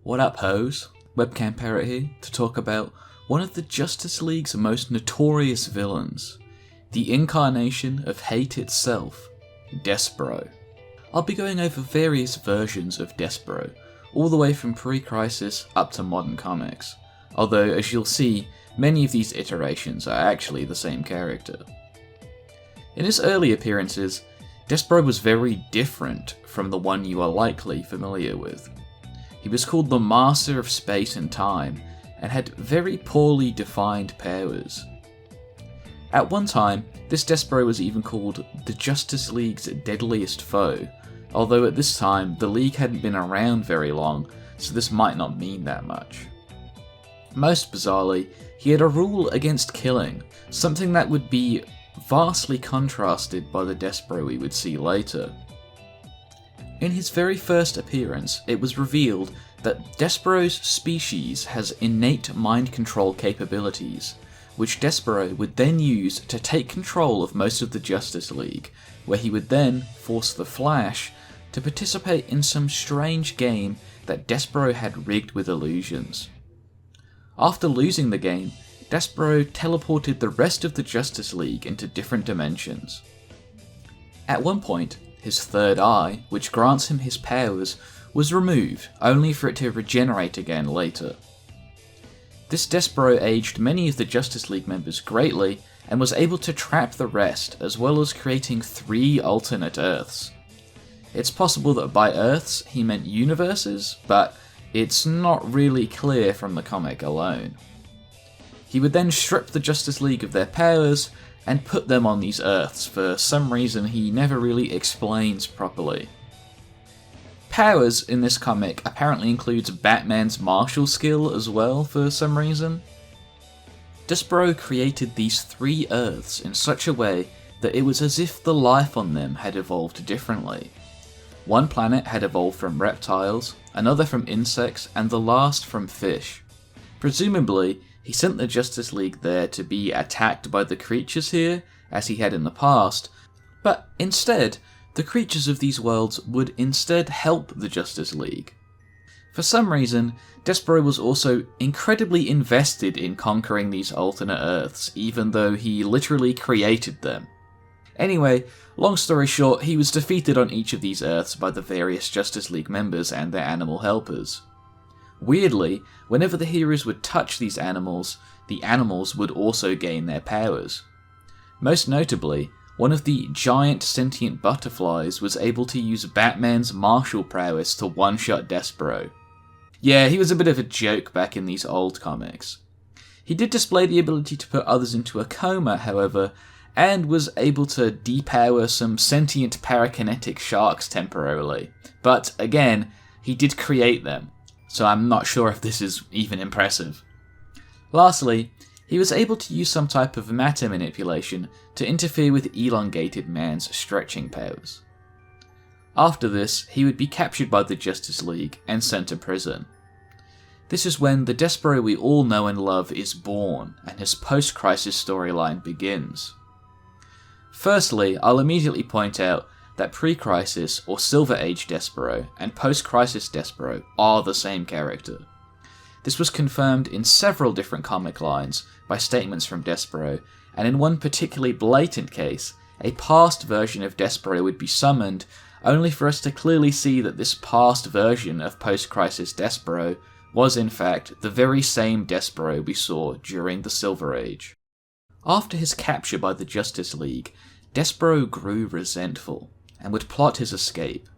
What up, hoes? Webcamparrot here to talk about one of the Justice League's most notorious villains, the incarnation of hate itself, Despero. I'll be going over various versions of Despero, all the way from pre-Crisis up to modern comics, although as you'll see, many of these iterations are actually the same character. In his early appearances, Despero was very different from the one you are likely familiar with. He was called the Master of Space and Time, and had very poorly defined powers. At one time, this Despero was even called the Justice League's deadliest foe, although at this time the League hadn't been around very long, so this might not mean that much. Most bizarrely, he had a rule against killing, something that would be vastly contrasted by the Despero we would see later. In his very first appearance, it was revealed that Despero's species has innate mind control capabilities, which Despero would then use to take control of most of the Justice League, where he would then force the Flash to participate in some strange game that Despero had rigged with illusions. After losing the game, Despero teleported the rest of the Justice League into different dimensions. At one point, his third eye, which grants him his powers, was removed, only for it to regenerate again later. This Despero aged many of the Justice League members greatly, and was able to trap the rest, as well as creating 3 alternate Earths. It's possible that by Earths he meant universes, but it's not really clear from the comic alone. He would then strip the Justice League of their powers, and put them on these Earths for some reason he never really explains properly. Powers in this comic apparently includes Batman's martial skill as well for some reason. Despero created these 3 Earths in such a way that it was as if the life on them had evolved differently. One planet had evolved from reptiles, another from insects, and the last from fish. Presumably, he sent the Justice League there to be attacked by the creatures here, as he had in the past, but instead, the creatures of these worlds would instead help the Justice League. For some reason, Despero was also incredibly invested in conquering these alternate Earths, even though he literally created them. Anyway, long story short, he was defeated on each of these Earths by the various Justice League members and their animal helpers. Weirdly, whenever the heroes would touch these animals, the animals would also gain their powers. Most notably, one of the giant sentient butterflies was able to use Batman's martial prowess to one-shot Despero. Yeah, he was a bit of a joke back in these old comics. He did display the ability to put others into a coma, however, and was able to depower some sentient parakinetic sharks temporarily. But again, he did create them, so I'm not sure if this is even impressive. Lastly, he was able to use some type of matter manipulation to interfere with Elongated Man's stretching powers. After this, he would be captured by the Justice League and sent to prison. This is when the Despero we all know and love is born, and his post-crisis storyline begins. Firstly, I'll immediately point out that pre-Crisis or Silver Age Despero and post-Crisis Despero are the same character. This was confirmed in several different comic lines by statements from Despero, and in one particularly blatant case, a past version of Despero would be summoned, only for us to clearly see that this past version of post-Crisis Despero was in fact the very same Despero we saw during the Silver Age. After his capture by the Justice League, Despero grew resentful, and would plot his escape.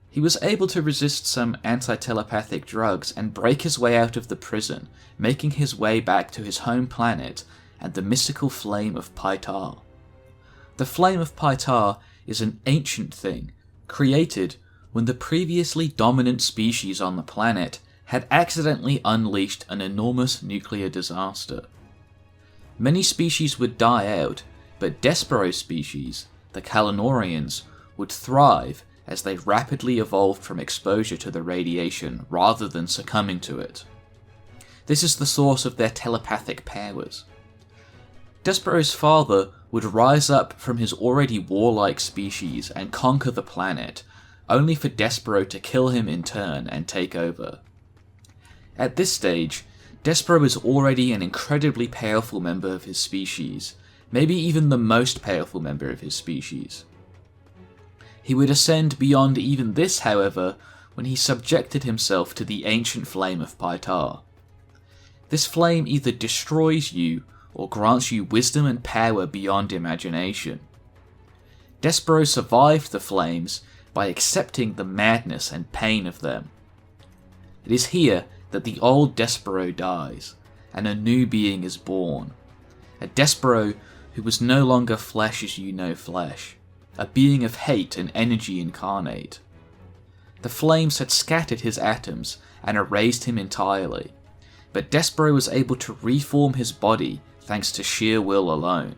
He was able to resist some anti-telepathic drugs and break his way out of the prison, making his way back to his home planet and the mystical Flame of Pitar. The Flame of Pitar is an ancient thing, created when the previously dominant species on the planet had accidentally unleashed an enormous nuclear disaster. Many species would die out, but Despero's species, the Kalanorians, would thrive as they rapidly evolved from exposure to the radiation rather than succumbing to it. This is the source of their telepathic powers. Despero's father would rise up from his already warlike species and conquer the planet, only for Despero to kill him in turn and take over. At this stage, Despero is already an incredibly powerful member of his species, maybe even the most powerful member of his species. He would ascend beyond even this, however, when he subjected himself to the ancient Flame of Pitar. This flame either destroys you or grants you wisdom and power beyond imagination. Despero survived the flames by accepting the madness and pain of them. It is here that the old Despero dies, and a new being is born. A Despero who was no longer flesh as you know flesh, a being of hate and energy incarnate. The flames had scattered his atoms and erased him entirely, but Despero was able to reform his body thanks to sheer will alone.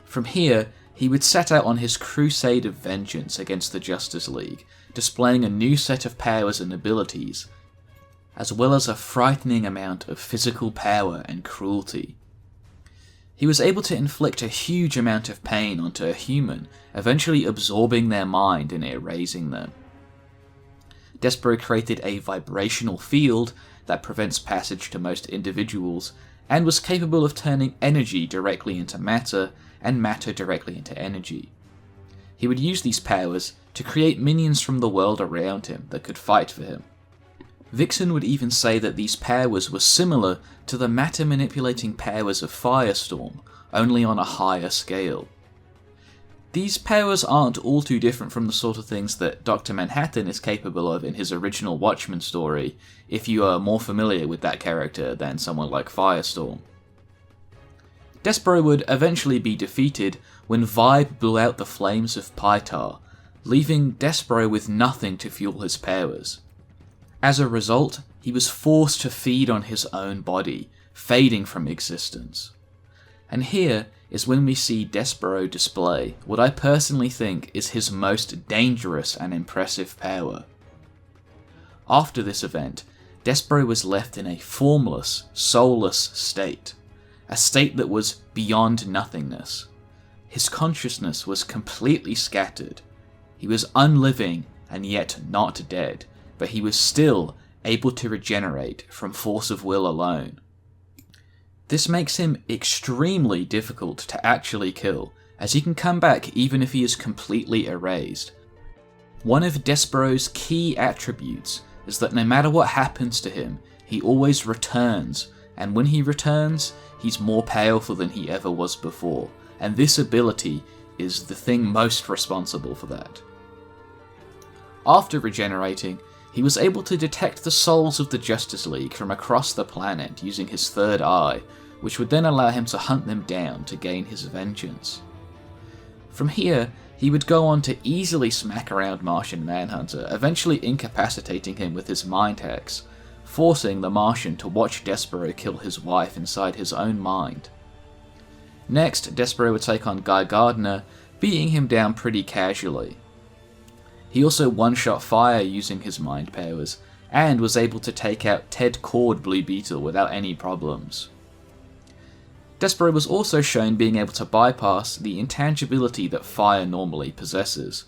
From here, he would set out on his crusade of vengeance against the Justice League, displaying a new set of powers and abilities, as well as a frightening amount of physical power and cruelty. He was able to inflict a huge amount of pain onto a human, eventually absorbing their mind and erasing them. Despero created a vibrational field that prevents passage to most individuals, and was capable of turning energy directly into matter, and matter directly into energy. He would use these powers to create minions from the world around him that could fight for him. Vixen would even say that these powers were similar to the matter-manipulating powers of Firestorm, only on a higher scale. These powers aren't all too different from the sort of things that Dr. Manhattan is capable of in his original Watchmen story, if you are more familiar with that character than someone like Firestorm. Despero would eventually be defeated when Vibe blew out the flames of Pitar, leaving Despero with nothing to fuel his powers. As a result, he was forced to feed on his own body, fading from existence. And here is when we see Despero display what I personally think is his most dangerous and impressive power. After this event, Despero was left in a formless, soulless state, a state that was beyond nothingness. His consciousness was completely scattered. He was unliving and yet not dead, but he was still able to regenerate from force of will alone. This makes him extremely difficult to actually kill, as he can come back even if he is completely erased. One of Despero's key attributes is that no matter what happens to him, he always returns, and when he returns, he's more powerful than he ever was before, and this ability is the thing most responsible for that. After regenerating, he was able to detect the souls of the Justice League from across the planet using his third eye, which would then allow him to hunt them down to gain his vengeance. From here, he would go on to easily smack around Martian Manhunter, eventually incapacitating him with his mind hacks, forcing the Martian to watch Despero kill his wife inside his own mind. Next, Despero would take on Guy Gardner, beating him down pretty casually. He also one-shot Fire using his mind powers, and was able to take out Ted Cord Blue Beetle without any problems. Despero was also shown being able to bypass the intangibility that fire normally possesses,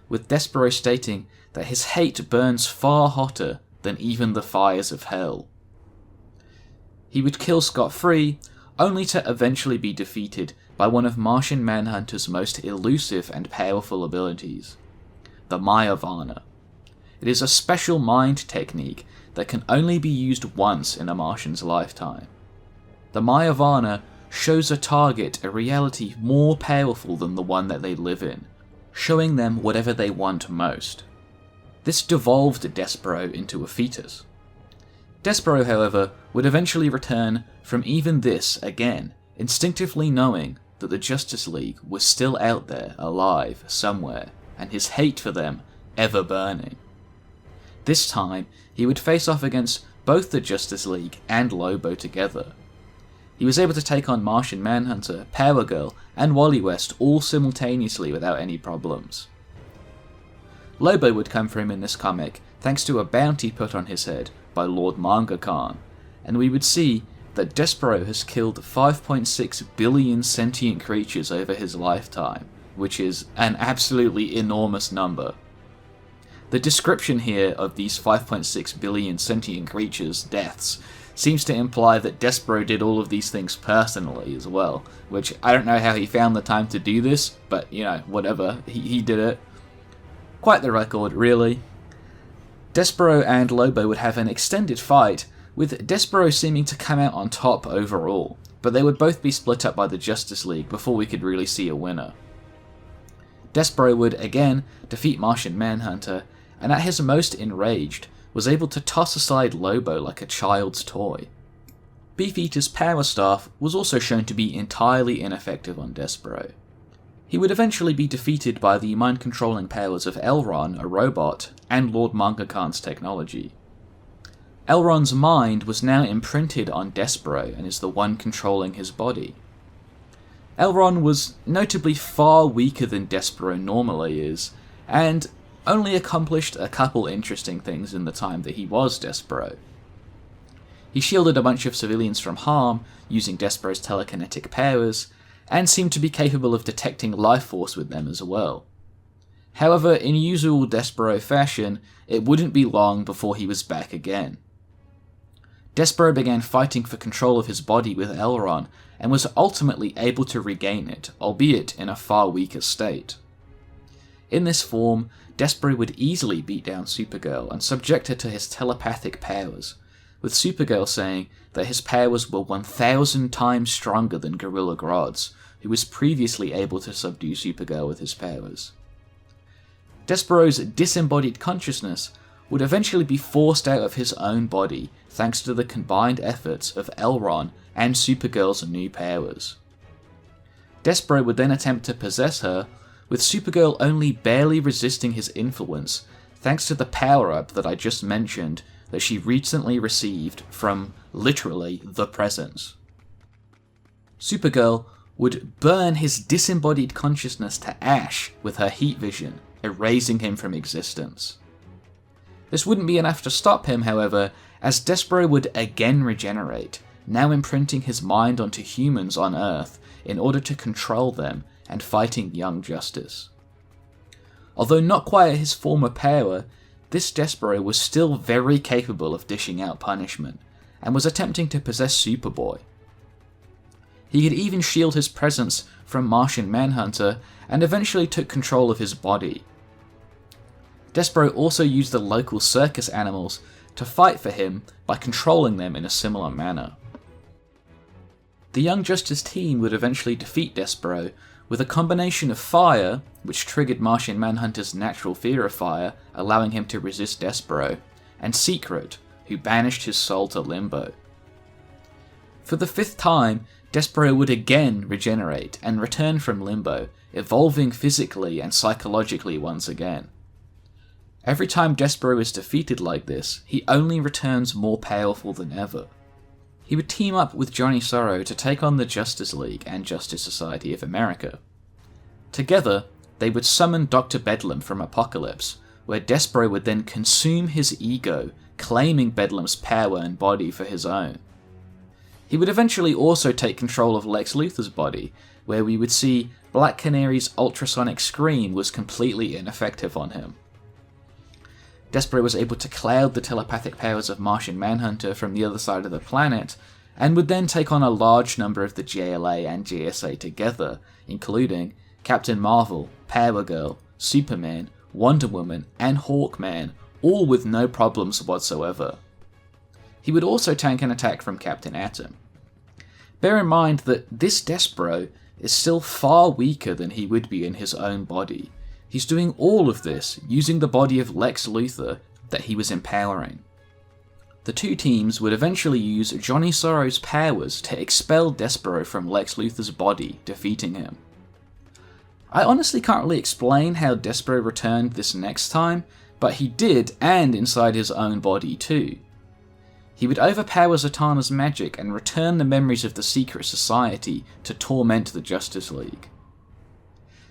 with Despero stating that his hate burns far hotter than even the fires of hell. He would kill scot-free, only to eventually be defeated by one of Martian Manhunter's most elusive and powerful abilities, the Mayavana. It is a special mind technique that can only be used once in a Martian's lifetime. The Mayavana shows a target a reality more powerful than the one that they live in, showing them whatever they want most. This devolved Despero into a fetus. Despero, however, would eventually return from even this again, instinctively knowing that the Justice League was still out there, alive, somewhere, and his hate for them ever burning. This time, he would face off against both the Justice League and Lobo together. He was able to take on Martian Manhunter, Power Girl, and Wally West all simultaneously without any problems. Lobo would come for him in this comic thanks to a bounty put on his head by Lord Manga Khan, and we would see that Despero has killed 5.6 billion sentient creatures over his lifetime, which is an absolutely enormous number. The description here of these 5.6 billion sentient creatures' deaths seems to imply that Despero did all of these things personally as well, which I don't know how he found the time to do this, but, you know, whatever, he did it. Quite the record, really. Despero and Lobo would have an extended fight, with Despero seeming to come out on top overall, but they would both be split up by the Justice League before we could really see a winner. Despero would again defeat Martian Manhunter, and at his most enraged, was able to toss aside Lobo like a child's toy. Beefeater's power staff was also shown to be entirely ineffective on Despero. He would eventually be defeated by the mind-controlling powers of Elron, a robot, and Lord Mangakan's technology. Elron's mind was now imprinted on Despero and is the one controlling his body. Elron was notably far weaker than Despero normally is, and only accomplished a couple interesting things in the time that he was Despero. He shielded a bunch of civilians from harm using Despero's telekinetic powers, and seemed to be capable of detecting life force with them as well. However, in usual Despero fashion, it wouldn't be long before he was back again. Despero began fighting for control of his body with Elron, and was ultimately able to regain it, albeit in a far weaker state. In this form, Despero would easily beat down Supergirl and subject her to his telepathic powers, with Supergirl saying that his powers were 1,000 times stronger than Gorilla Grodd's, who was previously able to subdue Supergirl with his powers. Despero's disembodied consciousness would eventually be forced out of his own body thanks to the combined efforts of Elron and Supergirl's new powers. Despero would then attempt to possess her, with Supergirl only barely resisting his influence thanks to the power-up that I just mentioned that she recently received from, literally, the Presence. Supergirl would burn his disembodied consciousness to ash with her heat vision, erasing him from existence. This wouldn't be enough to stop him, however, as Despero would again regenerate, now imprinting his mind onto humans on Earth in order to control them and fighting Young Justice. Although not quite at his former power, this Despero was still very capable of dishing out punishment, and was attempting to possess Superboy. He could even shield his presence from Martian Manhunter, and eventually took control of his body. Despero also used the local circus animals to fight for him by controlling them in a similar manner. The Young Justice team would eventually defeat Despero with a combination of fire, which triggered Martian Manhunter's natural fear of fire, allowing him to resist Despero, and Secret, who banished his soul to Limbo. For the 5th time, Despero would again regenerate and return from Limbo, evolving physically and psychologically once again. Every time Despero is defeated like this, he only returns more powerful than ever. He would team up with Johnny Sorrow to take on the Justice League and Justice Society of America. Together, they would summon Dr. Bedlam from Apocalypse, where Despero would then consume his ego, claiming Bedlam's power and body for his own. He would eventually also take control of Lex Luthor's body, where we would see Black Canary's ultrasonic scream was completely ineffective on him. Despero was able to cloud the telepathic powers of Martian Manhunter from the other side of the planet, and would then take on a large number of the JLA and JSA together, including Captain Marvel, Power Girl, Superman, Wonder Woman, and Hawkman, all with no problems whatsoever. He would also tank an attack from Captain Atom. Bear in mind that this Despero is still far weaker than he would be in his own body. He's doing all of this using the body of Lex Luthor that he was empowering. The two teams would eventually use Johnny Sorrow's powers to expel Despero from Lex Luthor's body, defeating him. I honestly can't really explain how Despero returned this next time, but he did, and inside his own body too. He would overpower Zatanna's magic and return the memories of the Secret Society to torment the Justice League.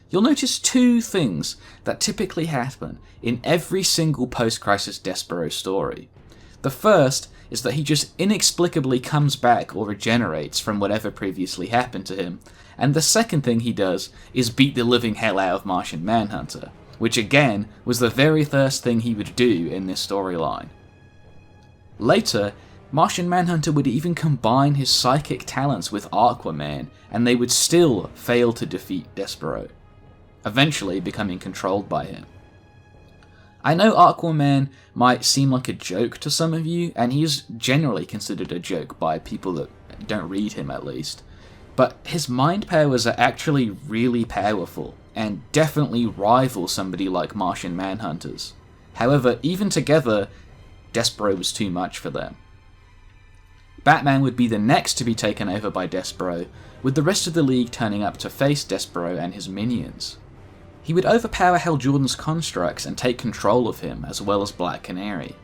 You'll notice two things that typically happen in every single post-crisis Despero story. The first is that he just inexplicably comes back or regenerates from whatever previously happened to him, and the second thing he does is beat the living hell out of Martian Manhunter. which again was the very first thing he would do in this storyline. Later, Martian Manhunter would even combine his psychic talents with Aquaman, and they would still fail to defeat Despero, eventually becoming controlled by him. I know Aquaman might seem like a joke to some of you, and he is generally considered a joke by people that don't read him at least, but his mind powers are actually really powerful, and definitely rival somebody like Martian Manhunter's. However, even together, Despero was too much for them. Batman would be the next to be taken over by Despero, with the rest of the League turning up to face Despero and his minions. He would overpower Hal Jordan's constructs and take control of him, as well as Black Canary.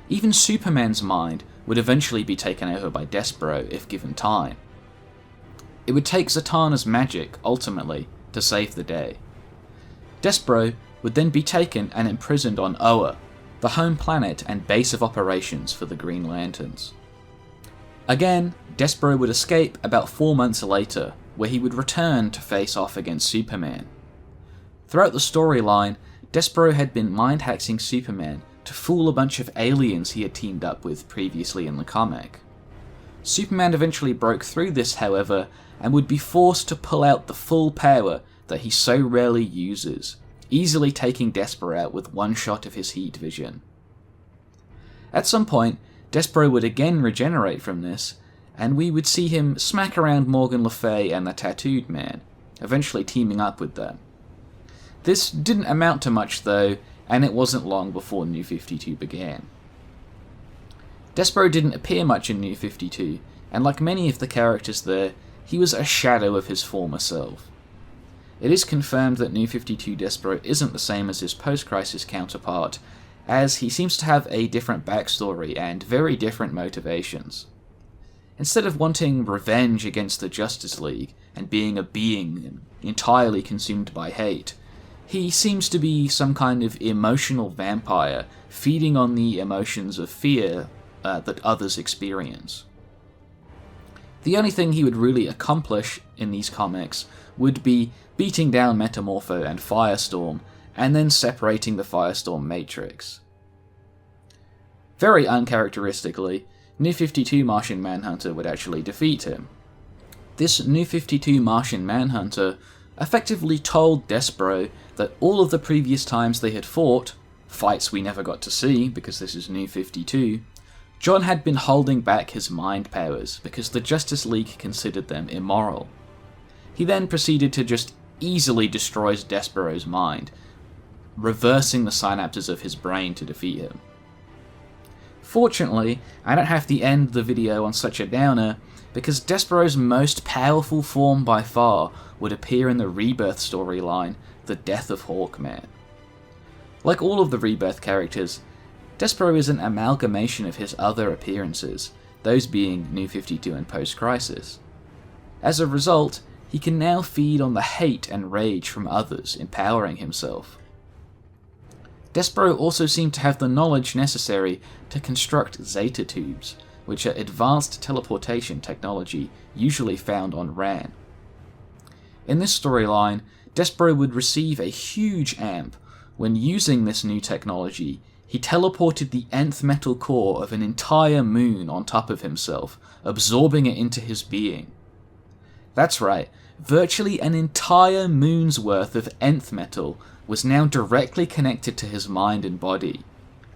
Even Superman's mind would eventually be taken over by Despero if given time. It would take Zatanna's magic, ultimately, to save the day. Despero would then be taken and imprisoned on Oa, the home planet and base of operations for the Green Lanterns. Again, Despero would escape about 4 months later, where he would return to face off against Superman. Throughout the storyline, Despero had been mind-hacking Superman to fool a bunch of aliens he had teamed up with previously in the comic. Superman eventually broke through this, however, and would be forced to pull out the full power that he so rarely uses, easily taking Despero out with one shot of his heat vision. At some point, Despero would again regenerate from this, and we would see him smack around Morgan Le Fay and the Tattooed Man, eventually teaming up with them. This didn't amount to much though, and it wasn't long before New 52 began. Despero didn't appear much in New 52, and like many of the characters there, he was a shadow of his former self. It is confirmed that New 52 Despero isn't the same as his post-crisis counterpart, as he seems to have a different backstory and very different motivations. Instead of wanting revenge against the Justice League and being a being entirely consumed by hate, he seems to be some kind of emotional vampire feeding on the emotions of fear that others experience. The only thing he would really accomplish in these comics would be beating down Metamorpho and Firestorm, and then separating the Firestorm Matrix. Very uncharacteristically, New 52 Martian Manhunter would actually defeat him. This New 52 Martian Manhunter effectively told Despero that all of the previous times they had fought, fights we never got to see because this is New 52, John had been holding back his mind powers because the Justice League considered them immoral. He then proceeded to just easily destroy Despero's mind, reversing the synapses of his brain to defeat him. Fortunately, I don't have to end the video on such a downer, because Despero's most powerful form by far would appear in the Rebirth storyline, The Death of Hawkman. Like all of the Rebirth characters, Despero is an amalgamation of his other appearances, those being New 52 and Post-Crisis. As a result, he can now feed on the hate and rage from others, empowering himself. Despero also seemed to have the knowledge necessary to construct Zeta tubes, which are advanced teleportation technology usually found on Rann. In this storyline, Despero would receive a huge amp. When using this new technology, he teleported the nth metal core of an entire moon on top of himself, absorbing it into his being. That's right, virtually an entire moon's worth of nth metal was now directly connected to his mind and body.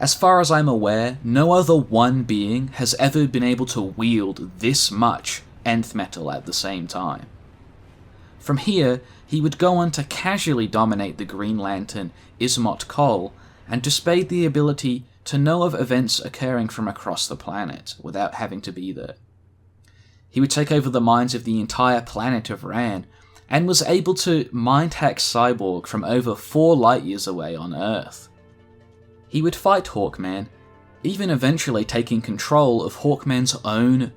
As far as I'm aware, no other one being has ever been able to wield this much nth metal at the same time. From here, he would go on to casually dominate the Green Lantern Ismot Cole, and display the ability to know of events occurring from across the planet without having to be there. He would take over the minds of the entire planet of Rann, and was able to mind-hack Cyborg from over 4 light-years away on Earth. He would fight Hawkman, even eventually taking control of Hawkman's own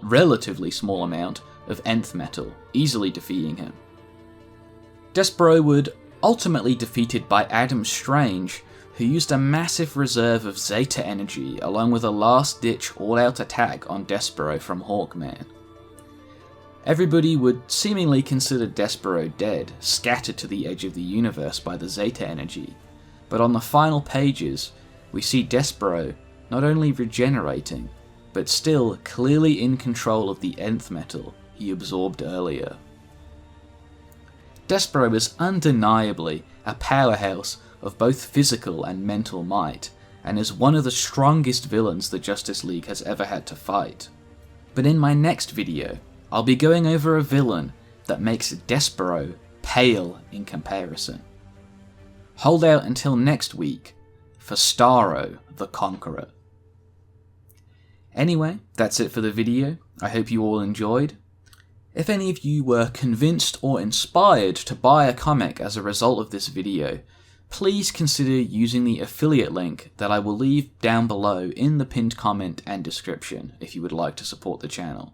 relatively small amount of nth metal, easily defeating him. Despero would ultimately defeated by Adam Strange, who used a massive reserve of Zeta energy along with a last-ditch all-out attack on Despero from Hawkman. Everybody would seemingly consider Despero dead, scattered to the edge of the universe by the Zeta energy, but on the final pages, we see Despero not only regenerating, but still clearly in control of the nth metal he absorbed earlier. Despero is undeniably a powerhouse of both physical and mental might, and is one of the strongest villains the Justice League has ever had to fight. But in my next video, I'll be going over a villain that makes Despero pale in comparison. Hold out until next week for Starro the Conqueror. Anyway, that's it for the video. I hope you all enjoyed. If any of you were convinced or inspired to buy a comic as a result of this video, please consider using the affiliate link that I will leave down below in the pinned comment and description if you would like to support the channel.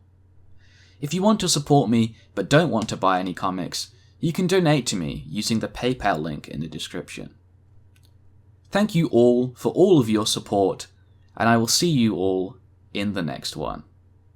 If you want to support me but don't want to buy any comics, you can donate to me using the PayPal link in the description. Thank you all for all of your support, and I will see you all in the next one.